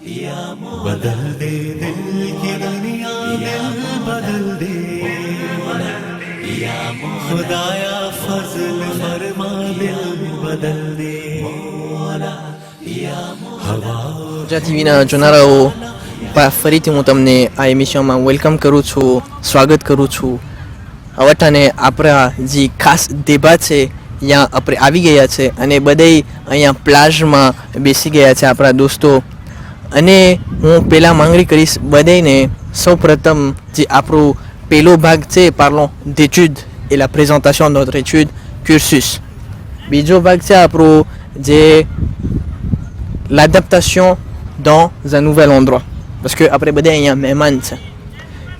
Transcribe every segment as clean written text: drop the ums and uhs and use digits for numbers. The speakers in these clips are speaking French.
बदल दे दिल की दुनिया दिल बदल दे खुदाया फजल फरमा दिल बदल दे ગુજરાત ટીવીના જોનારાઓ ફરીથી હું તમને આ એમિશનમાં વેલકમ કરું છું, સ્વાગત કરું છું. અવટાને આપણા જે ખાસ દેબા છે ત્યાં આપણે આવી ગયા છે અને બધાય અહીંયા પ્લાઝમાં બેસી ગયા છે આપણા દોસ્તો. અને હું પહેલાં માંગણી કરીશ બધાને સૌપ્રથમ જે આપણું પહેલો ભાગ છે parlons d'études et la présentation de notre étude cursus. બીજો ભાગ છે આપણું જે l'adaptation dans un nouvel endroit parce que après બધા અહીંયા મહેમાન છે.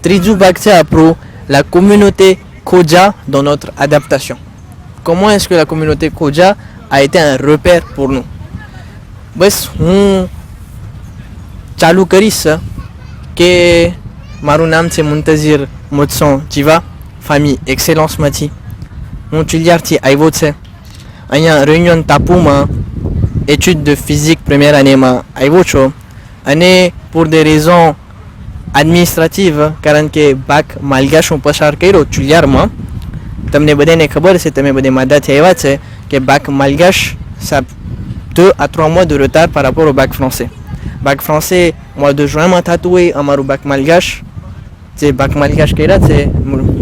ત્રીજું ભાગ છે આપણું la communauté Khoja dans notre adaptation. Comment est-ce que la communauté Khoja a été un repère pour nous? બસ હું ચાલુ કરીશ કે મારું નામ છે મુંતઝિર મોત્સોન જીવા, ફામી એક્સેલન્સમાંથી. હું ચિલિયારથી આવ્યો છે. અહીંયા રેયુનિયન ટાપુમાં études de physique première année આવ્યો છો અને pour des raisons administratives કારણ કે બાક માલગાશ હું પસાર કર્યો ચુલિયારમાં. તમને બધાને ખબર છે, તમે બધે માદાથી આવ્યા છે કે બાક માલગાશ ça 2 à 3 mois de retard par rapport au bac français. bac français mois de juin થતું હોય, અમારું બાક માલગાશ જે બાક માલગાશ કર્યા છે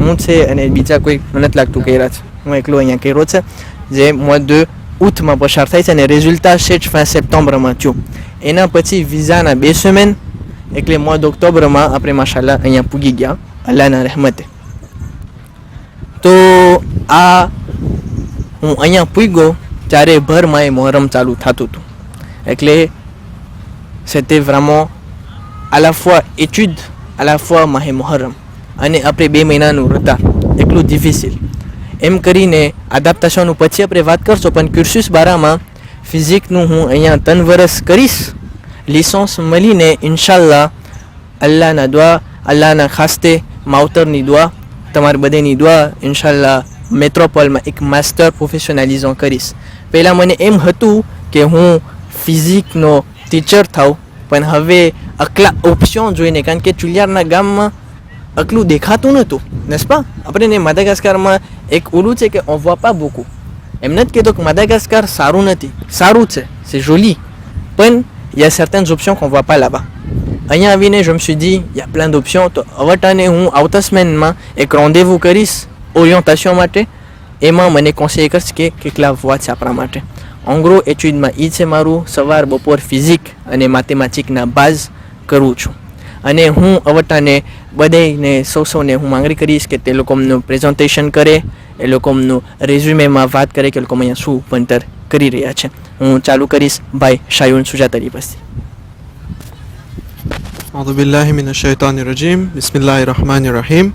હું છે અને બીજા કોઈ નથી લાગતું કર્યા છે, હું એકલો અહીંયા કર્યો છે જે mois de aoûtમાં પસાર થાય છે અને રિઝલ્ટ છે fin સપ્ટેમ્બરમાં થયું. એના પછી વિઝાના 2 semaines એટલે mois d'octobre આપણે માશાલ્લાહ અહીંયા પૂગી ગયા અલ્લાહના રહેમતે. તો આ હું અહીંયા પૂગ્યો ત્યારે ભરમાં એ મોહરમ ચાલુ થતું હતું. એટલે c'était vraiment à la fois étude à la fois માહે મોહરમ અને આપણે 2 મહિનાનું retard, એટલું difficile. એમ કરીને એડેપ્ટેશનનું પછી આપણે વાત કરશો, પણ ક્યુર્સિસ બારામાં ફિઝિકનું હું અહીંયા 3 વર્ષ કરીશ. લિસન્સ મળીને ઇન્શાલ્લાહ અલ્લાહના દુઆ, અલ્લાહના ખાસ્તે માવતરની દુઆ, તમારી બધાની દુઆ ઇન્શાલ્લાહ મેટ્રોપોલમાં એક માસ્ટર પ્રોફેશનલિઝમ કરીશ. પહેલાં મને એમ હતું કે હું ફિઝિકનો ટીચર થાઉં, પણ હવે અકલા ઓપ્શન જોઈને, કારણ કે ચુલિયારના ગામમાં અકલું દેખાતું નહોતું, n'est-ce pas? આપણે માદાગાસ્કારમાં એક ઓલું છે કે on voit pas beaucoup. એમ નથી કહેતો કે માદાગાસ્કાર સારું નથી, સારું છે, c'est joli, પણ il y a certaines options qu'on voit pas là-bas. અહીંયા આવીને je me suis dit il y a plein d'options. તો અવટાને હું આવતા સ્મેનમાં એક rendez-vous કરીશ ઓરિએન્ટેશન માટે. એમાં મને conseil કરશે કે કેટલા voies છે આપણા માટે. en gros એચ્યુડમાં એ છે મારું સવાર બપોર ફિઝિક અને મેથેમેટિકના બાઝ કરું છું. અને હું અવટાને બધાને સૌને હું માંગણી કરીશ કે તે લોકોનું પ્રેઝન્ટેશન કરે, એ લોકોનું રેઝ્યુમેમાં વાત કરે કે લોકો અહીંયા શું ભણતર કરી રહ્યા છે. હું ચાલુ કરીશ ભાઈ શાયુન સુજાતરી પાસે. أعوذ بالله من الشيطان الرجيم بسم الله الرحمن الرحيم.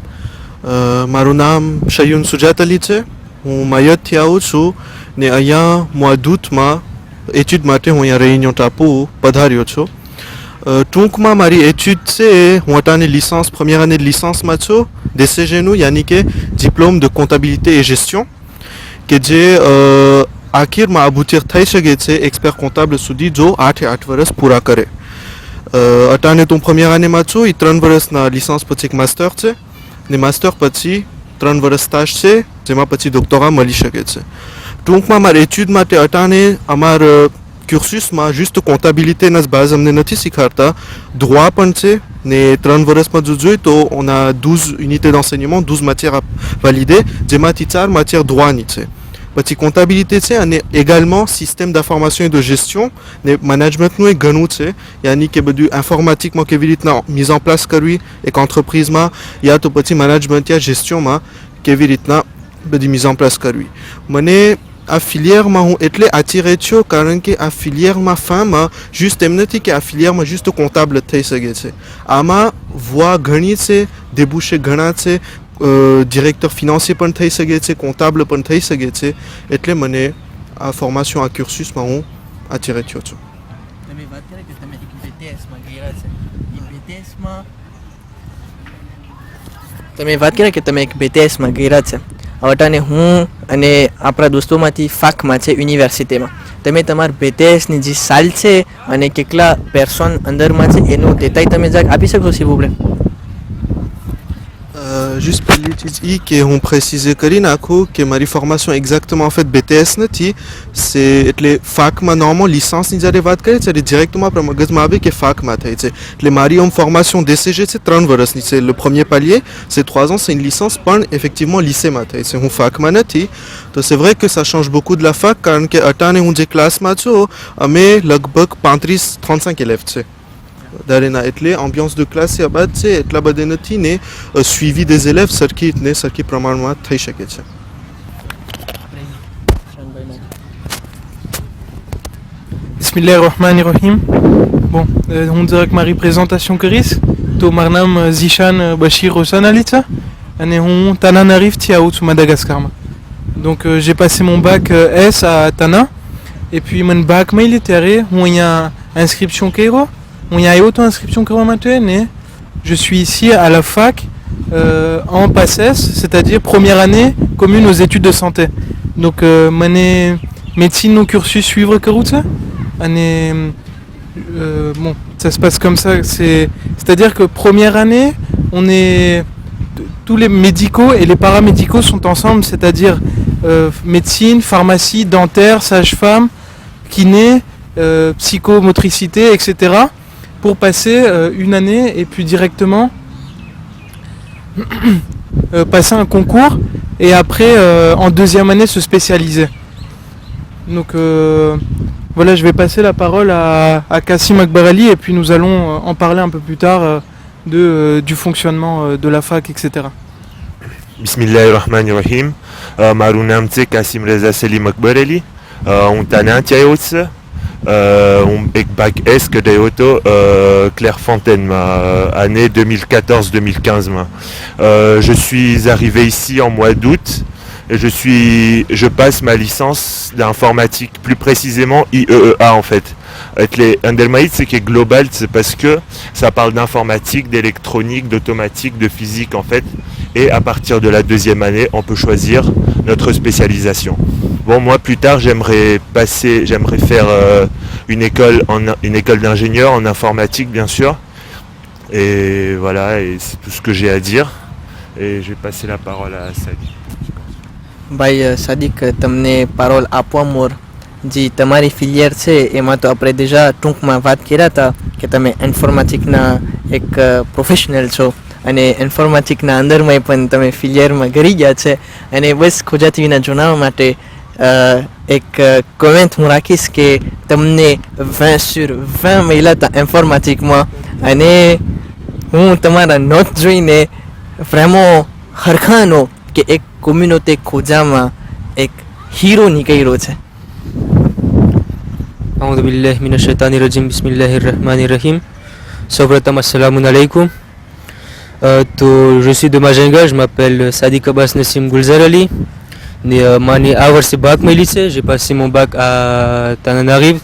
મારું નામ શયુન સુજાતલી છે. હું માયતથી આવું છું ને અહીંયા mois d'aoûtમાં એચ્યુડ માટે હું અહીંયા રેયુનિયન ટાપુ પધાર્યો છું. ટૂંકમાં મારી એચ્યુડ છે, હું અટાની લિસન્સ première année de લિસન્સમાં છું DCG-નું, યાની કે diplôme de comptabilité et gestion, કે જે આખીરમાં aboutir થઈ શકે છે એક્સપર્ટ comptable સુધી જો 8 વર્ષ પૂરા કરે. અટાને તો première année-માં છું. એ 3 વર્ષના લિસન્સ પછી એક માસ્ટર છે ને માસ્ટર પછી 3 વર્ષ સ્ટાજ છે, જેમાં પછી ડોક્ટરા મળી શકે છે. ટૂંકમાં મારા એચ્યુડ માટે અટાને અમારા ક્યુર્સિસમાં juste comptabilitéના જ બાઝ અમને નથી શીખવાડતા, droit પણ છે ને 3 વર્ષમાં જો જોઈએ તો on a 12 unités d'enseignement, 12 matières à valider, જેમાંથી 4 matières droitની છે. પછી comptabilité છે અને également système d'information et de gestion ને મેનેજમેન્ટનું એક ઘણું છે, યાની કે બધું ઇન્ફોર્મેટિકમાં કેવી રીતના mise en place કરવી એક entrepriseમાં, યા તો પછી મેનેજમેન્ટ યા gestionમાં કેવી રીતના બધી mise en place કરવી. મને આ ફિલિયરમાં હું એટલે attiré થયો કારણ કે આ ફિલિયરમાં ફામાં juste એમ નથી કે આ ફિલિયરમાં juste comptable થઈ શકે છે. આમાં voie ઘણી છે, débouché ઘણા છે, ડિરેક્ટર ફિનાન્સિયર પણ થઈ શકે છે, comptable પણ થઈ શકે છે. એટલે મને આ ફોર્મેશન આ ક્યુર્સિસમાં હું attiré થયો છું. તમે વાત કરી કે તમે એક BTSમાં ગયા છે. એ BTSમાં તમે વાત કરી કે તમે એક BTSમાં ગયા છે. અવટાને હું અને આપણા દોસ્તોમાંથી ફાકમાં છે યુનિવર્સિટીમાં તમે તમારા BTSની જે સાલ છે અને કેટલા પર્સન અંદરમાં છે એનું détail તમે જરાક આપી શકો s'il vous plaît? Juste પહેલી ચીજ ઈ કે હું પ્રેસિઝે કરી નાખું કે મારી ફોર્મેશન એક્ઝેક્ટમાં en fait BTS નથી. c'est એટલે ફાકમાં નોર્મલ લિસન્સની જ્યારે વાત કરીએ ત્યારે ડિરેક્ટમાં આપણા મગજમાં આવે કે ફાકમાં થાય છે. એટલે મારી ફોર્મેશન DCG છે 3 વર્ષની છે. le premier palier c'est 3 ans, c'est une licence પણ effectivement lycéમાં થાય છે. હું ફાકમાં નથી. તો c'est vrai que ça change beaucoup de la fac કારણ કે અટાણે હું જે ક્લાસમાં છું અમે લગભગ 35-35 élèves છે. Darena એટલે ambiance de classe à bad c'est એટલા બધા નથી ને suivi des élèves સરખી પ્રમાણમાં થઈ શકે છે. Bismillahirrahmanirrahim. Bon, on dirait que ma présentation Keris, to marnam Zishan Bashir Hossan Alitza, et on Tana arrive Tiaout Madagascar. Donc j'ai passé mon bac S à Tana, et puis mon bac militaire, où il y a inscription Cairo. Il y a auto-inscription que maintenant, je suis ici à la fac en PACES, c'est-à-dire première année commune aux études de santé. Donc, médecine au cursus suivre que route. Bon, ça se passe comme ça. C'est-à-dire que première année, on est tous les médicaux et les paramédicaux sont ensemble, c'est-à-dire médecine, pharmacie, dentaire, sage-femme, kiné, psychomotricité, etc. pour passer une année et puis directement passer un concours et après en deuxième année se spécialiser. Donc voilà, je vais passer la parole à Kassim Akbarali et puis nous allons en parler un peu plus tard du fonctionnement de la fac, etc. Bismillahirrahmanirrahim. Marunam tse Kassim Reza Selim Akbarali. On t'a tiayots. On bac S que des autos Clairefontaine année 2014-2015. Je suis arrivé ici en mois d'août et je passe ma licence d'informatique, plus précisément IEEA en fait. Les Undermaïd c'est qui est global, c'est parce que ça parle d'informatique, d'électronique, d'automatique, de physique en fait. Et à partir de la deuxième année, on peut choisir notre spécialisation. Bon, moi plus tard, j'aimerais faire une école d'ingénieur en informatique bien sûr. Et voilà, et c'est tout ce que j'ai à dire. Et je vais passer la parole à Sadiq. ભાઈ સાદિક, તમને પારોલ આપવા મોર જે તમારી ફિલિયર છે એમાં તો આપણે déjà ટૂંકમાં વાત કર્યા હતા કે તમે ઇન્ફોર્મેટિકના એક પ્રોફેશનલ છો અને ઇન્ફોર્મેટિકના અંદરમાં પણ તમે ફિલિયરમાં ગરી ગયા છે. અને બસ ખોજા ટીવીના જણાવવા માટે એક કોમેન્ટ હું રાખીશ કે તમને 20/20 મળ્યા હતા ઇન્ફોર્મેટિકમાં અને હું તમારા નોટ જોઈને vraiment હરખાનો કે એક કોમ્યુનિટી ખોજામાં એક હીરો નીકળ્યો છે. أعوذ بالله من الشيطان الرجيم بسم الله الرحمن الرحيم. Sobratam assalamu alaikum. Je suis de Majenga, je m'appelle Sadiq Abbas Nassim Gulzarali. Mani avoir ce bac mes lycées, j'ai passé mon bac à Tananarive,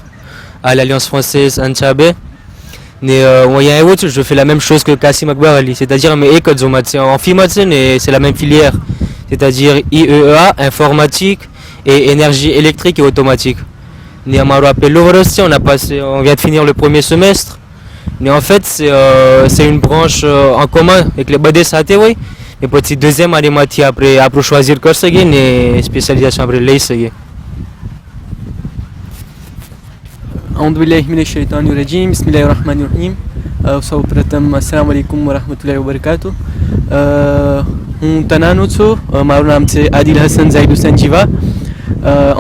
à l'Alliance française Antchabé. Je fais la même chose que Kassim Akbarali, c'est-à-dire mes écoles en FIMATSEN et c'est la même filière, c'est-à-dire IEEA, informatique et énergie électrique et automatique. On vient de finir le premier semestre. Mais en fait, c'est une branche en commun avec les BDSAT, oui. Mais petit deuxième année matière après choisir course et spécialisation après l'EISE. أعوذ بالله من الشيطان الرجيم بسم الله الرحمن الرحيم. सर्वप्रथम अस्सलाम वालेकुम व रहमतुल्लाहि व बरकातुह. હું તનાનો છું, મારું નામ છે આદિલ હસન ઝાહિદ હુસૈન જીવા.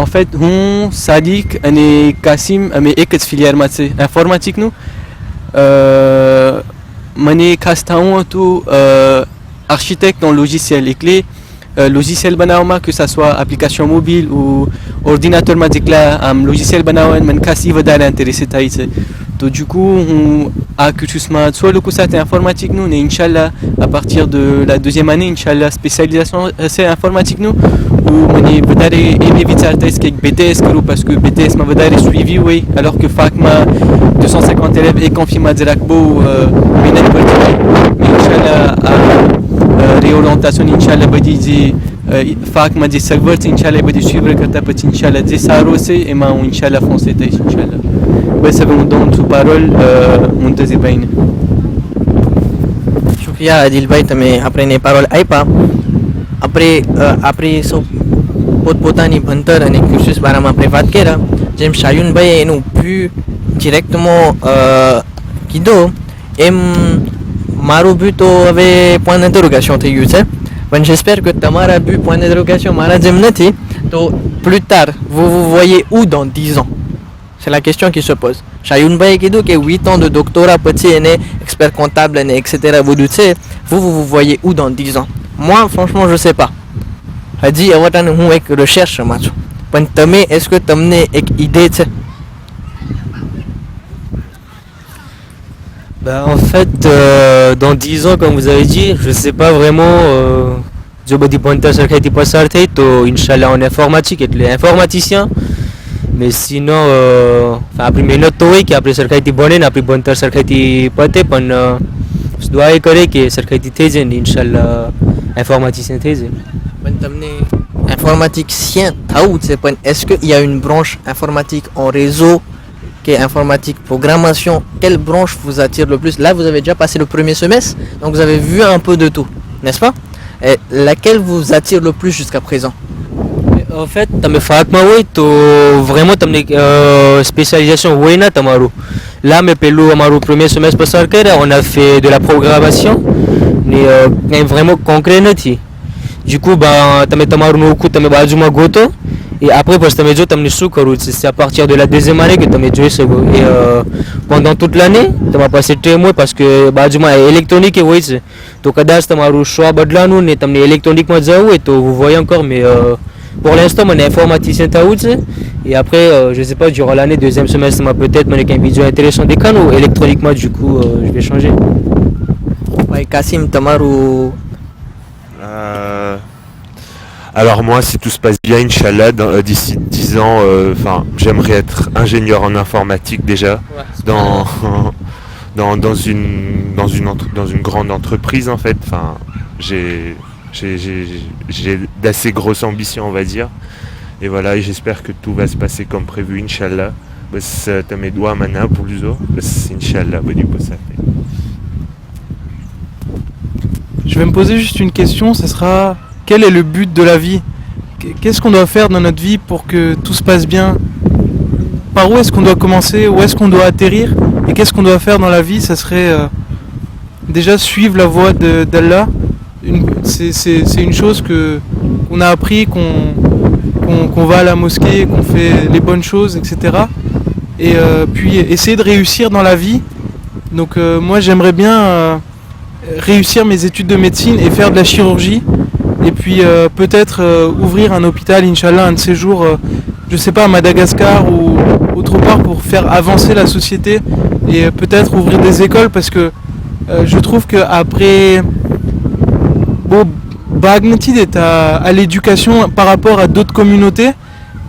En fait, હું સાદિક અને કાસિમ અમે એક જ ફિલિયરમાં છે ઇન્ફોર્મેટિકનું. મને ખાસ થવું હતું architecte en logiciel et clé. Logiciel બનાવવામાં que ça soit application mobile ou ordinateur là logiciel બનાવવામાં મને ખાસ ઈ વધારે intéressé થાય છે. તો du coup on a cursusમાં soit le cours informatique nous et inchallah à partir de la deuxième année inchallah spécialisation c'est informatique nous ou મને વધારે aimé વિચાર થાય છે કે BTS કરું parce que BTS m'a વધારે suivi oui alors que fac m'a 250 élèves et confi m'a direct beau mais inchallah réorientation inchallah badi Fak m'a dit Salvort, Inch'Allah, il suivre que t'as petit Inch'Allah, dit Sarose, et m'a Inch'Allah foncé, Inch'Allah. Ben, ça veut me donner toute parole, mon deuxième bain. Shukriya Adil Bhai, તમે આપણે parole આપ્યા. આપણે સૌ પોતપોતાની ભણતર અને કોર્સિસ બારામાં આપણે વાત કર્યા. જેમ શાયુનભાઈએ એનું but ડિરેક્ટમાં કીધું એમ મારું but તો હવે point d'interrogation થઈ ગયું છે. પણ j'espère que તમારા but point d'interrogation મારા જેમ નથી. તો plus tard, vous vous voyez où dans 10 ans? C'est la question qui se pose. Shayounbhai kidou que 8 ans de doctorat petit et expert comptable etc. Vous vous voyez où dans 10 ans? Moi franchement je sais pas. Hadi awatan હું એક recherche માં છું. પણ તમે est-ce que તમને એક idée છે? Bah, en fait, dans 10 ans, comme vous avez dit, je sais pas vraiment. Je me dis pointer sur quel type de to Inch'Allah en informatique, être informaticien. Mais sinon, après mes notes théoriques, après sur quel type bonne, après pointer sur quel type pote, पण je dois écouter que sur quel type thèse, Inch'Allah informaticien thèse. પણ તમને informaticien થવું છે પણ est-ce qu'il y a une branche informatique en réseau qui est informatique programmation? Quelle branche vous attire le plus? Là vous avez déjà passé le premier semestre, donc vous avez vu un peu de tout, n'est-ce pas? Et laquelle vous attire le plus jusqu'à présent? En fait, તમે ફાકમાં હોય તો vraiment તમને spécialisation હોય ના તમારું. Là mais પેલું અમારું premier semestre પસાર કર્યા, on a fait de la programmation mais vraiment concret નથી. Du coup bah તમે તમારું નોખું તમે બાજુમાં ગોતો et après parce que તમે જો તમને શું કરવું છે, c'est à partir de la deuxième année que તમે જોઈ શકો. Et pendant toute l'année તમે પાસે ટાઈમ હોય parce que બાજુમાં électronique હોય છે તો કદાચ તમારું choix બદલાનું ને તમને électroniquement જવું હોય તો vous voyez encore mais pour l'instant mon informaticien થવું છે. Et après je sais pas durant l'année deuxième semestre moi peut-être mon une vidéo intéressant des canaux électroniquement du coup je vais changer. Ouais, Kassim તમારું Alors moi, si tout se passe bien, Inch'Allah, d'ici 10 ans, j'aimerais être ingénieur en informatique déjà, dans une grande entreprise en fait. Enfin, j'ai d'assez grosses ambitions, on va dire. Et voilà, et j'espère que tout va se passer comme prévu, Inch'Allah. T'as mes doigts maintenant pour l'uso. Inch'Allah, ça fait. Je vais me poser juste une question, ce sera quel est le but de la vie? Qu'est-ce qu'on doit faire dans notre vie pour que tout se passe bien? Par où est-ce qu'on doit commencer? Où est-ce qu'on doit atterrir? Et qu'est-ce qu'on doit faire dans la vie? Ça serait déjà suivre la voie d'Allah. C'est une chose qu'on a appris, qu'on va à la mosquée, qu'on fait les bonnes choses, etc. Et puis essayer de réussir dans la vie. Donc moi j'aimerais bien réussir mes études de médecine et faire de la chirurgie. Et puis peut-être ouvrir un hôpital, Inch'Allah, un de ces jours, je sais pas, à Madagascar ou autre part pour faire avancer la société et peut-être ouvrir des écoles parce que je trouve qu'après Bagnetid est à l'éducation par rapport à d'autres communautés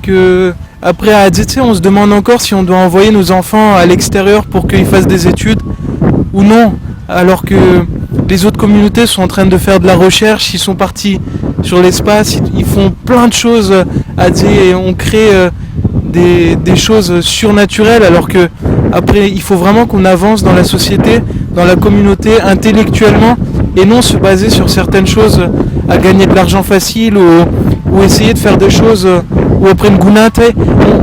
que après à Adjetse on se demande encore si on doit envoyer nos enfants à l'extérieur pour qu'ils fassent des études ou non, alors que les autres communautés sont en train de faire de la recherche, ils sont partis sur l'espace, ils font plein de choses à dire et on crée des choses surnaturelles alors que après il faut vraiment qu'on avance dans la société, dans la communauté intellectuellement et non se baser sur certaines choses à gagner de l'argent facile ou essayer de faire des choses ou après une gounate.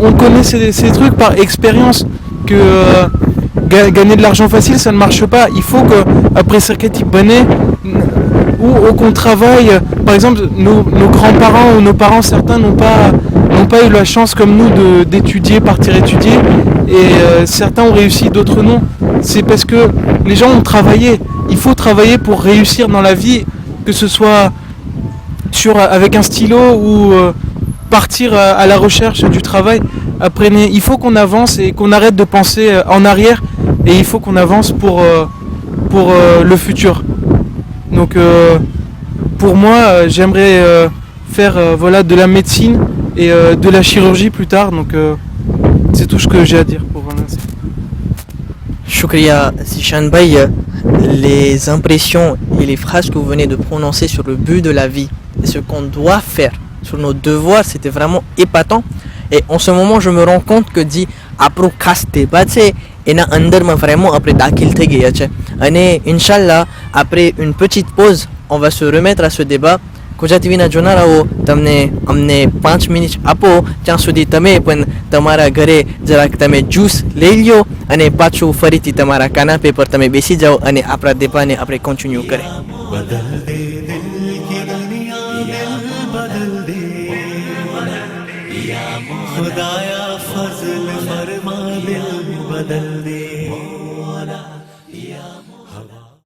On connaît ces trucs par expérience que gagner de l'argent facile ça ne marche pas. Il faut que après certaines bonnet ou qu'on travaille. Par exemple nos grands-parents ou nos parents certains n'ont pas eu la chance comme nous d'étudier, partir étudier et certains ont réussi, d'autres non. C'est parce que les gens ont travaillé. Il faut travailler pour réussir dans la vie, que ce soit avec un stylo ou partir à la recherche du travail. Après, il faut qu'on avance et qu'on arrête de penser en arrière et il faut qu'on avance pour le futur. Donc pour moi, j'aimerais faire voilà, de la médecine et de la chirurgie plus tard. Donc c'est tout ce que j'ai à dire pour l'instant. Shukriya Zishan Bhai, les impressions et les phrases que vous venez de prononcer sur le but de la vie, ce qu'on doit faire, sur nos devoirs, c'était vraiment épatant. Et en ce moment, je me rends compte que dit આપણું ખાસ débat છે એના અંદરમાં vraiment આપણે દાખલ થઈ ગયા છે. અને ઇન્શાલ્લાહ après une petite pause, on va se remettre à ce débat. કોજા ટીવીના જોનારાઓ તમને અમને 5 મિનિટ આપો, ત્યાં સુધી તમે પણ તમારા ઘરે જરાક તમે જ્યુસ લઈ લ્યો અને પાછું ફરીથી તમારા કાનાપે પર તમે બેસી જાઓ અને આપણા દેબાને આપણે કન્ટિન્યુ કરે. बदल दे दिल की दुनिया, दिल बदल दे खुदाया फजल फरमा, दिल बदल